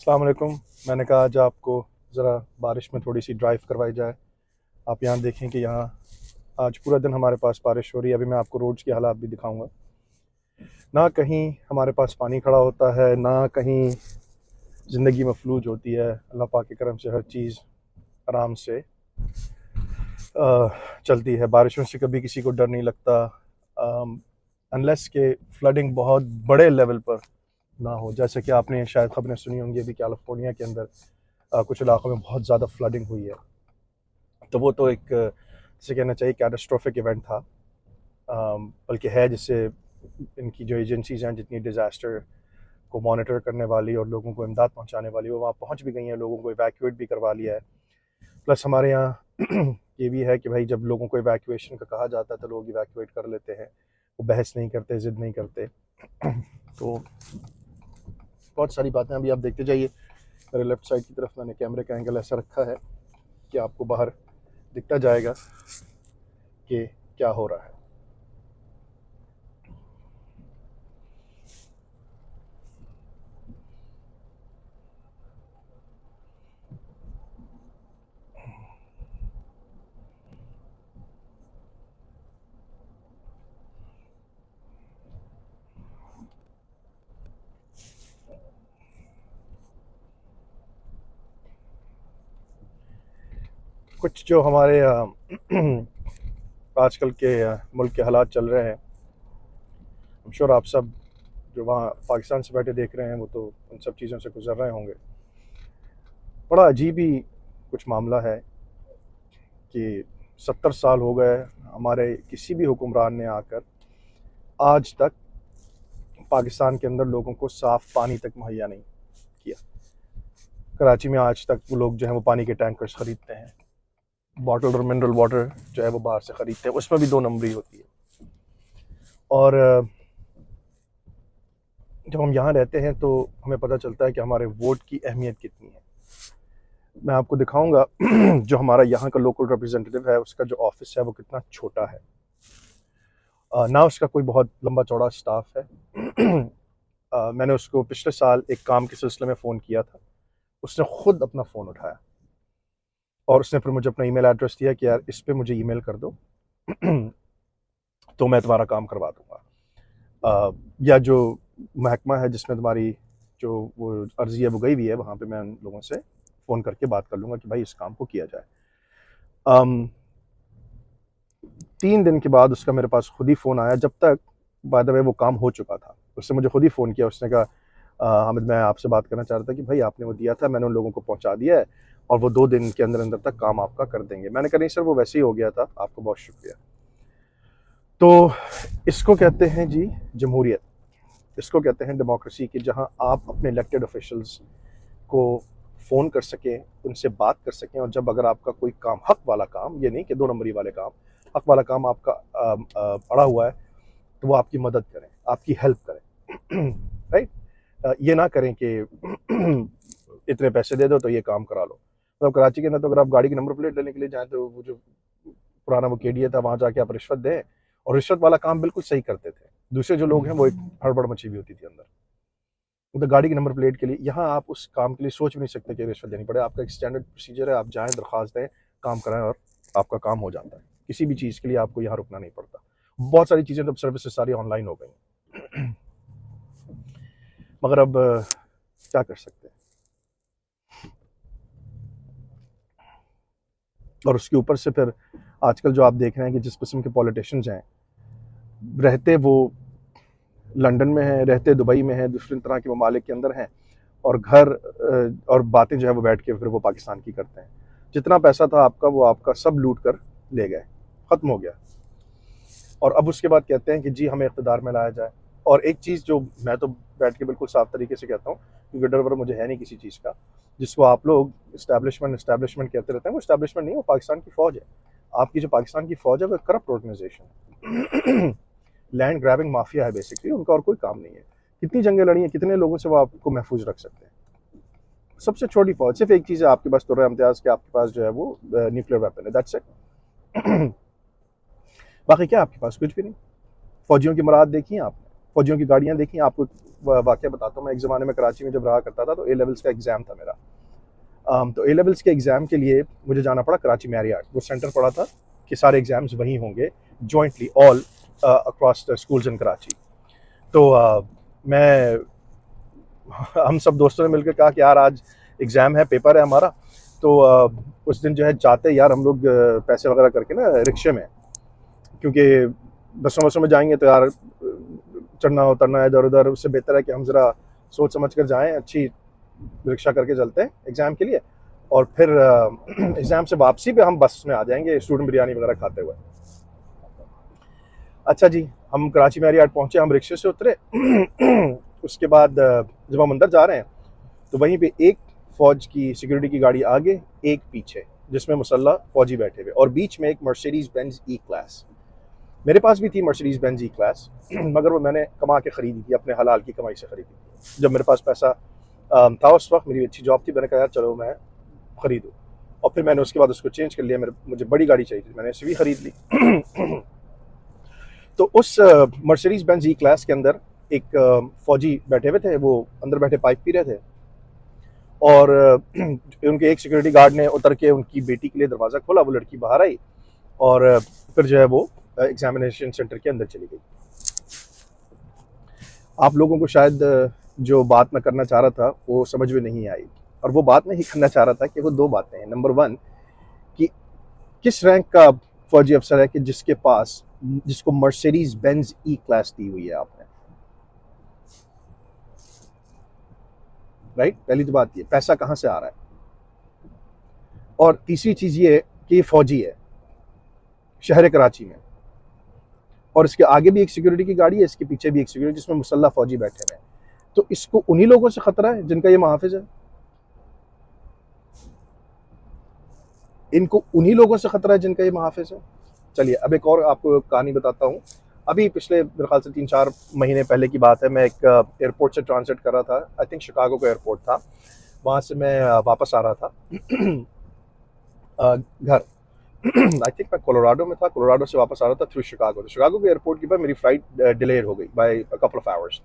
अस्सलाम वालेकुम। मैंने कहा आज आपको ज़रा बारिश में थोड़ी सी ड्राइव करवाई जाए। आप यहाँ देखें कि यहाँ आज पूरा दिन हमारे पास बारिश हो रही है। अभी मैं आपको रोड्स की हालात भी दिखाऊंगा। ना कहीं हमारे पास पानी खड़ा होता है, ना कहीं ज़िंदगी मफलूज होती है। अल्लाह पाक के करम से हर चीज़ आराम से चलती है। बारिशों से कभी किसी को डर नहीं लगता, अनलेस के फ्लडिंग बहुत बड़े लेवल पर ना हो। जैसे कि आपने शायद ख़बरें सुनी होंगी, अभी कैलिफोर्निया के अंदर कुछ इलाक़ों में बहुत ज़्यादा फ्लडिंग हुई है। तो वो तो एक जिसे कहना चाहिए कैटास्ट्रोफिक इवेंट था, बल्कि है जिससे इनकी जो एजेंसीज़ हैं, जितनी डिज़ास्टर को मॉनिटर करने वाली और लोगों को इमदाद पहुंचाने वाली, वो वहाँ पहुंच भी गई हैं। लोगों को इवैक्यूएट भी करवा लिया है। प्लस हमारे यहाँ ये भी है कि भाई जब लोगों को इवैक्यूएशन का कहा जाता है तो लोग इवैक्यूएट कर लेते हैं, वो बहस नहीं करते, ज़िद नहीं करते। तो बहुत सारी बातें अभी आप देखते जाइए। मेरे लेफ़्ट साइड की तरफ मैंने कैमरे का एंगल ऐसा रखा है कि आपको बाहर दिखता जाएगा कि क्या हो रहा है। कुछ जो हमारे आजकल के मुल्क के हालात चल रहे हैं, I'm श्योर आप सब जो वहाँ पाकिस्तान से बैठे देख रहे हैं वो तो उन सब चीज़ों से गुजर रहे होंगे। बड़ा अजीब ही कुछ मामला है कि 70 साल हो गए हमारे किसी भी हुक्मरान ने आकर आज तक पाकिस्तान के अंदर लोगों को साफ़ पानी तक मुहैया नहीं किया। कराची में आज तक वो लोग जो हैं वो पानी के टैंकर्स ख़रीदते हैं, बॉटल और मिनरल वाटर जो है वो बाहर से ख़रीदते हैं, उसमें भी 2 नंबरी होती है। और जब हम यहाँ रहते हैं तो हमें पता चलता है कि हमारे वोट की अहमियत कितनी है। मैं आपको दिखाऊंगा जो हमारा यहाँ का लोकल रिप्रेजेंटेटिव है, उसका जो ऑफिस है वो कितना छोटा है। ना उसका कोई बहुत लंबा चौड़ा स्टाफ है। मैंने उसको पिछले साल एक काम के सिलसिले में फ़ोन किया था, उसने ख़ुद अपना फ़ोन उठाया और उसने फिर मुझे अपना ईमेल एड्रेस दिया कि यार इस पे मुझे ईमेल कर दो तो मैं तुम्हारा काम करवा दूँगा। या जो महकमा है जिसमें तुम्हारी जो वो अर्ज़ी है वो गई हुई है, वहाँ पे मैं उन लोगों से फ़ोन करके बात कर लूँगा कि भाई इस काम को किया जाए। 3 दिन के बाद उसका मेरे पास खुद ही फ़ोन आया, जब तक बाय द वे वो काम हो चुका था। उसने मुझे खुद ही फ़ोन किया, उसने कहा हामिद मैं आपसे बात करना चाह रहा था कि भाई आपने वो दिया था, मैंने उन लोगों को पहुँचा दिया है और वो 2 दिन के अंदर अंदर तक काम आपका कर देंगे। मैंने कहा नहीं सर वो वैसे ही हो गया था, आपका बहुत शुक्रिया। तो इसको कहते हैं जी जमहूरियत, इसको कहते हैं डेमोक्रेसी, कि जहाँ आप अपने इलेक्टेड ऑफिशल्स को फ़ोन कर सकें, उनसे बात कर सकें, और जब अगर आपका कोई काम हक वाला काम, ये नहीं कि 2 नंबरी वाले काम, हक वाला काम आपका पड़ा हुआ है तो वो आपकी मदद करें, आपकी हेल्प करें। राइट? ये ना करें कि इतने पैसे दे दो तो ये काम करा लो। मतलब कराची के अंदर तो अगर आप गाड़ी की नंबर प्लेट लेने के लिए जाएँ तो वो जो पुराना वो केडीए था, वहाँ जाके आप रिश्वत दें, और रिश्वत वाला काम बिल्कुल सही करते थे। दूसरे जो लोग हैं वो एक हड़बड़ मची हुई होती थी अंदर। तो गाड़ी की नंबर प्लेट के लिए यहाँ आप उस काम के लिए सोच भी नहीं सकते कि रिश्वत देनी पड़े। आपका एक स्टैंडर्ड प्रोसीजर है, आप जाएँ, दरख्वास्त दें, काम कराएँ और आपका काम हो जाता है। किसी भी चीज़ के लिए आपको यहाँ रुकना नहीं पड़ता। बहुत सारी चीज़ें तो सर्विसेज सारी ऑनलाइन हो गई हैं। मगर अब क्या कर सकते हैं। और उसके ऊपर से फिर आजकल जो आप देख रहे हैं कि जिस किस्म के पॉलिटिशियंस हैं, रहते वो लंदन में हैं, रहते दुबई में हैं, दूसरी तरह के ममालिक के अंदर हैं, और घर और बातें जो है वो बैठ के फिर वो पाकिस्तान की करते हैं। जितना पैसा था आपका वो आपका सब लूट कर ले गए, ख़त्म हो गया। और अब उसके बाद कहते हैं कि जी हमें इक़्तिदार में लाया जाए। और एक चीज़ जो मैं तो बैठ के बिल्कुल साफ तरीके से कहता हूँ, क्योंकि डर वर मुझे है नहीं किसी चीज़ का, जिसको आप लोग इस्टेब्लिशमेंट कहते रहते हैं, वो इस्टेब्लिशमेंट नहीं, वो पाकिस्तान की फ़ौज है। आपकी जो पाकिस्तान की फ़ौज है वो करप्ट ऑर्गेनाइजेशन है। लैंड ग्रैबिंग माफिया है बेसिकली, उनका और कोई काम नहीं है। कितनी जंगें लड़ी हैं, कितने लोगों से वो आपको महफूज रख सकते हैं। सबसे छोटी फौज, सिर्फ एक चीज़ है आपके पास, तुर्रा इम्तियाज़, के आपके पास जो है वो न्यूक्लियर वेपन है, दैट्स इट। बाकी क्या आपके पास? कुछ भी नहीं। फौजियों की मुराद देखी है आपने? फ़ौजियों की गाड़ियाँ देखी। आपको वाक़या बताता हूँ, मैं एक ज़माने में कराची में जब रहा करता था तो ए लेवल्स का एग्ज़ाम था मेरा। तो ए लेवल्स के एग्ज़ाम के लिए मुझे जाना पड़ा कराची मैरियट। वो सेंटर पड़ा था कि सारे एग्ज़ाम्स वहीं होंगे jointly all across the schools in Karachi. तो मैं हम सब दोस्तों ने मिलकर कहा कि यार आज एग्ज़ाम है, पेपर है हमारा। तो उस दिन जो है जाते यार हम लोग पैसे वगैरह करके ना रिक्शे में, क्योंकि बसों वसों में जाएंगे तो यार चढ़ना उतरना है इधर उधर, उससे बेहतर है कि हम ज़रा सोच समझ कर जाएं, अच्छी रिक्शा करके चलते हैं एग्ज़ाम के लिए, और फिर एग्ज़ाम से वापसी पे हम बस में आ जाएंगे स्टूडेंट बिरयानी वगैरह खाते हुए। अच्छा जी, हम कराची मैरियट पहुँचे, हम रिक्शे से उतरे। उसके बाद जब हम अंदर जा रहे हैं तो वहीं पे एक फ़ौज की सिक्योरिटी की गाड़ी आगे, एक पीछे, जिसमें मुसल्लह फ़ौजी बैठे हुए, और बीच में एक मर्सिडीज़ बेंज ई क्लास। मेरे पास भी थी मर्सिडीज़ बेंज ई क्लास, मगर वो मैंने कमा के ख़रीदी थी, अपने हलाल की कमाई से ख़रीदी थी। जब मेरे पास पैसा था उस वक्त, मेरी अच्छी जॉब थी, मैंने कहा यार चलो मैं ख़रीदूँ, और फिर मैंने उसके बाद उसको चेंज कर लिया। मुझे बड़ी गाड़ी चाहिए थी, मैंने एसयूवी ख़रीद ली। तो उस मर्सिडीज़ बेंज ई क्लास के अंदर एक फ़ौजी बैठे हुए थे, वो अंदर बैठे पाइप पी रहे थे, और उनके एक सिक्योरिटी गार्ड ने उतर के उनकी बेटी के लिए दरवाज़ा खोला, वो लड़की बाहर आई, और फिर जो है वो एग्जामिनेशन सेंटर के अंदर चली गई। आप लोगों को शायद जो बात मैं करना चाह रहा था वो समझ में नहीं आई, और वो बात मैं ही करना चाह रहा था कि वो दो बातें हैं। नंबर वन, कि किस रैंक का फौजी अफसर है कि जिसको मर्सिडीज बेंज ई क्लास दी हुई है आपने, राइट? पहली तो बात ये, पैसा कहाँ से आ रहा है। और तीसरी चीज़ ये कि ये फौजी है शहर कराची में, और इसके आगे भी एक सिक्योरिटी की गाड़ी है, इसके पीछे भी एक सिक्योरिटी जिसमें मुसल्लह फौजी बैठे हुए हैं। तो इसको उन्हीं लोगों से खतरा है जिनका ये मुहाफिज है, इनको उन्हीं लोगों से खतरा है जिनका ये मुहाफिज है। चलिए अब एक और आपको कहानी बताता हूँ। अभी पिछले मेरे ख्याल से 3-4 महीने पहले की बात है, मैं एक एयरपोर्ट से ट्रांसिट कर रहा था, आई थिंक शिकागो का एयरपोर्ट था, वहाँ से मैं वापस आ रहा था घर। आई थिंक मैं कोलोराडो में था, कोलोराडो से वापस आ रहा था थ्रू शिकागो। तो शिकागो के एयरपोर्ट के बाद मेरी फ्लाइट डिले हो गई by a couple of hours.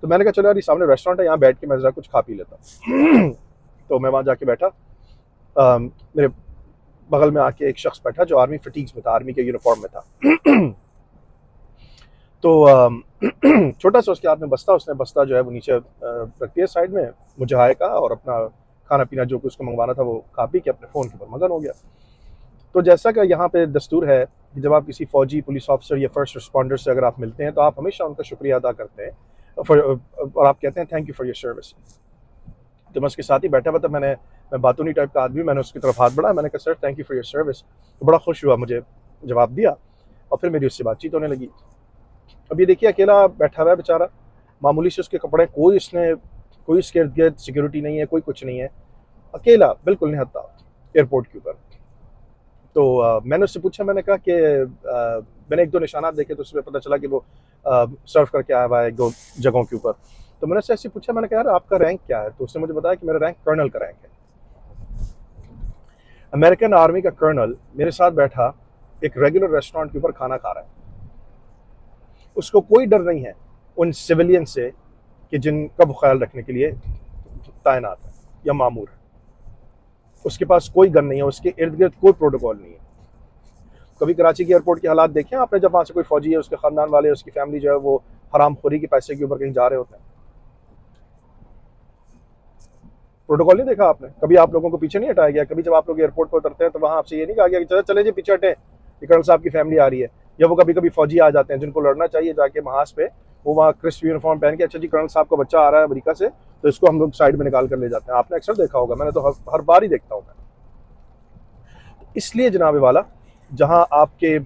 तो मैंने कहा चलो यार, सामने रेस्टोरेंट है, यहाँ बैठ के मैं ज़रा कुछ खा पी लेता हूँ। तो मैं वहाँ जाके बैठा, मेरे बगल में आके एक शख्स बैठा जो आर्मी फटीग्स में था, आर्मी के यूनिफॉर्म में था। तो छोटा सा उसके हाथ में बस्ता, उसने बस्ता जो है वो नीचे रख दिया साइड में, मुझे हाय कहा, और अपना खाना पीना जो कुछ उसको मंगवाना था वो खा पी के अपने फ़ोन के ऊपर मगन हो गया। तो जैसा कि यहाँ पे दस्तूर है कि जब आप किसी फौजी, पुलिस ऑफिसर या फर्स्ट रिस्पॉन्डर से अगर आप मिलते हैं तो आप हमेशा उनका शुक्रिया अदा करते हैं, और आप कहते हैं thank you for your service. तो मैं उसके साथ ही बैठा हुआ था, मैं बातूनी टाइप का आदमी, मैंने उसकी तरफ हाथ बढ़ाया, मैंने कहा sir thank you for your service. तो बड़ा खुश हुआ, मुझे जवाब दिया, और फिर मेरी उससे बातचीत होने लगी। अब ये देखिए, अकेला बैठा हुआ है बेचारा, मामूली से उसके कपड़े, कोई इसके इर्द गिर्द सिक्योरिटी नहीं है, कोई कुछ नहीं है, अकेला बिल्कुल निहत्था एयरपोर्ट के ऊपर। तो मैंने उससे पूछा, मैंने कहा कि मैंने एक दो निशानात देखे तो उसमें पता चला कि वो सर्व करके आया हुआ है एक दो जगहों के ऊपर। तो मैंने उससे ऐसे पूछा, मैंने कहा यार आपका रैंक क्या है? तो उसने मुझे बताया कि मेरा रैंक कर्नल का रैंक है। अमेरिकन आर्मी का कर्नल मेरे साथ बैठा एक रेगुलर रेस्टोरेंट के ऊपर खाना खा रहा है, उसको कोई डर नहीं है उन सिविलियन से कि जिनका वो ख्याल रखने के लिए तैनात है या मामूर है। उसके पास कोई गन नहीं है, उसके इर्द गिर्द कोई प्रोटोकॉल नहीं है। कभी कराची के एयरपोर्ट के हालात देखे आपने, जब वहाँ से कोई फौजी है, उसके ख़ानदान वाले, उसकी फैमिली जो है वो हरामखोरी के पैसे के ऊपर कहीं जा रहे होते हैं? प्रोटोकॉल नहीं देखा आपने कभी? आप लोगों को पीछे नहीं हटाया गया कभी? जब आप लोग एयरपोर्ट पर उतरते हैं तो वहाँ आपसे ये नहीं कहा गया कि चलो चले जी पीछे हटे, कर्नल साहब की फैमिली आ रही है? या वो कभी कभी फौजी आ जाते हैं जिनको लड़ना चाहिए जाके महाज पे, वो वहाँ क्रिस्प यूनिफॉर्म पहन के, अच्छा जी कर्नल साहब का बच्चा आ रहा है अमेरिका से, तो इसको हम लोग साइड में निकाल कर ले जाते हैं। आपने अक्सर देखा होगा, मैंने तो हर बार ही देखता हूँ मैं। इसलिए जनाब वाला, जहाँ आपकी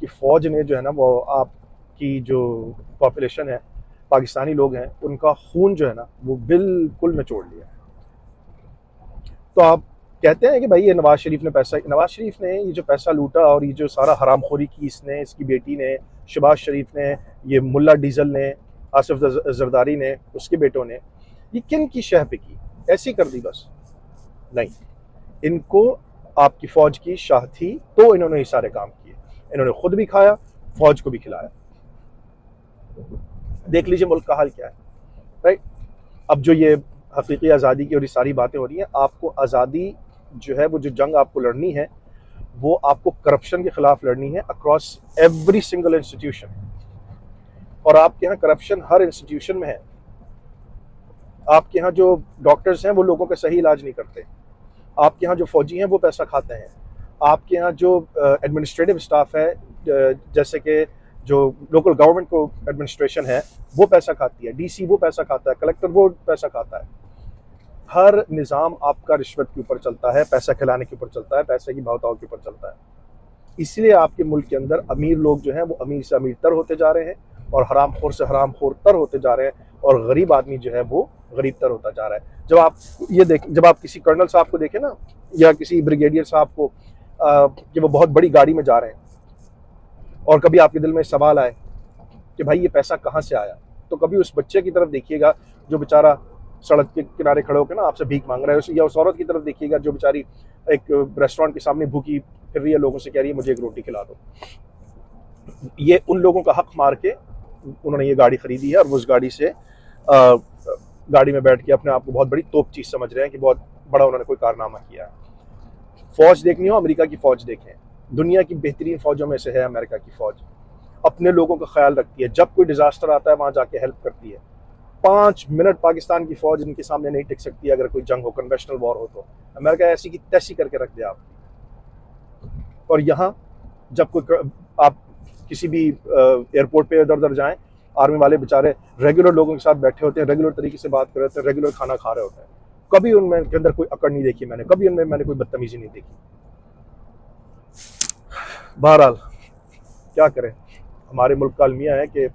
फ़ौज ने जो है ना, वो आपकी जो पॉपुलेशन है, पाकिस्तानी लोग हैं, उनका खून जो है ना वो बिल्कुल निचोड़ लिया है। तो आप कहते हैं कि भाई ये नवाज शरीफ ने ये जो पैसा लूटा, और ये जो सारा हरामखोरी की इसने, इसकी बेटी ने, शहबाज शरीफ ने, ये मुल्ला डीजल ने, आसिफ जरदारी ने, उसके बेटों ने, ये किन की शह पे की? ऐसी कर दी बस? नहीं, इनको आपकी फ़ौज की शाह थी तो इन्होंने ये सारे काम किए। इन्होंने खुद भी खाया, फ़ौज को भी खिलाया। देख लीजिए मुल्क का हाल क्या है, राइट। अब जो ये हकीकी आज़ादी की और ये सारी बातें हो रही हैं, आपको आज़ादी जो है, वो जो जंग आपको लड़नी है, वो आपको करप्शन के खिलाफ लड़नी है अक्रॉस एवरी सिंगल इंस्टीट्यूशन। और आपके यहाँ करप्शन हर इंस्टीट्यूशन में है। आपके यहाँ जो डॉक्टर्स हैं वो लोगों का सही इलाज नहीं करते, आपके यहाँ जो फौजी हैं वो पैसा खाते हैं, आपके यहाँ जो एडमिनिस्ट्रेटिव स्टाफ है, जैसे कि जो लोकल गवर्नमेंट को एडमिनिस्ट्रेशन है, वो पैसा खाती है, डीसी वो पैसा खाता है, कलेक्टर वो पैसा खाता है। हर निज़ाम आपका रिश्वत के ऊपर चलता है, पैसा खिलाने के ऊपर चलता है, पैसे की भावताओं के ऊपर चलता है। इसलिए आपके मुल्क के अंदर अमीर लोग जो हैं वो अमीर से अमीर तर होते जा रहे हैं, और हरामखोर से हरामखोर तर होते जा रहे हैं, और गरीब आदमी जो है वो गरीब तर होता जा रहा है। जब आप किसी कर्नल साहब को देखें ना, या किसी ब्रिगेडियर साहब को, कि वो बहुत बड़ी गाड़ी में जा रहे हैं, और कभी आपके दिल में सवाल आए कि भाई ये पैसा कहाँ से आया, तो कभी उस बच्चे की तरफ देखिएगा जो बेचारा सड़क के किनारे खड़े होकर ना आपसे भीख मांग रहा है, या उस औरत की तरफ देखिएगा जो बेचारी एक रेस्टोरेंट के सामने भूखी फिर रही है, लोगों से कह रही है मुझे एक रोटी खिला दो। ये उन लोगों का हक मार के उन्होंने ये गाड़ी खरीदी है, और वो उस गाड़ी में बैठ के अपने आप को बहुत बड़ी तोप चीज समझ रहे हैं कि बहुत बड़ा उन्होंने कोई कारनामा किया है। फौज देखनी हो, अमेरिका की फौज देखें, दुनिया की बेहतरीन फौजों में से है अमेरिका की फौज। अपने लोगों का ख्याल रखती है, जब कोई डिजास्टर आता है वहां जाके हेल्प करती है। 5 मिनट पाकिस्तान की फौज इनके सामने नहीं टिक सकती अगर कोई जंग हो, कन्वेंशनल वॉर हो तो। अमेरिका ऐसी की तैसी करके रख दे आप। और यहाँ जब कोई आप किसी भी एयरपोर्ट पे इधर उधर जाएं, आर्मी वाले बेचारे रेगुलर लोगों के साथ बैठे होते हैं, रेगुलर तरीके से बात कर रहे होते हैं, रेगुलर खाना खा रहे होते हैं। कभी उनमें के अंदर कोई अकड़ नहीं देखी मैंने, कभी उनमें मैंने कोई बदतमीजी नहीं देखी। बहरहाल क्या करें, हमारे मुल्क का अलमिया है कि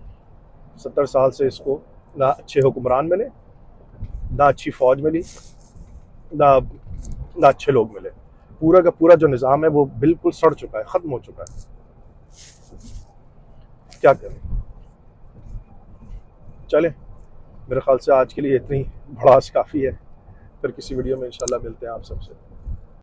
70 साल से इसको ना अच्छे हुक्मरान मिले, ना अच्छी फौज मिली, ना अच्छे लोग मिले। पूरा का पूरा जो निज़ाम है वो बिल्कुल सड़ चुका है, ख़त्म हो चुका है। क्या करें, चलें, मेरे ख्याल से आज के लिए इतनी भड़ास काफ़ी है। फिर किसी वीडियो में इंशाल्लाह मिलते हैं आप सबसे।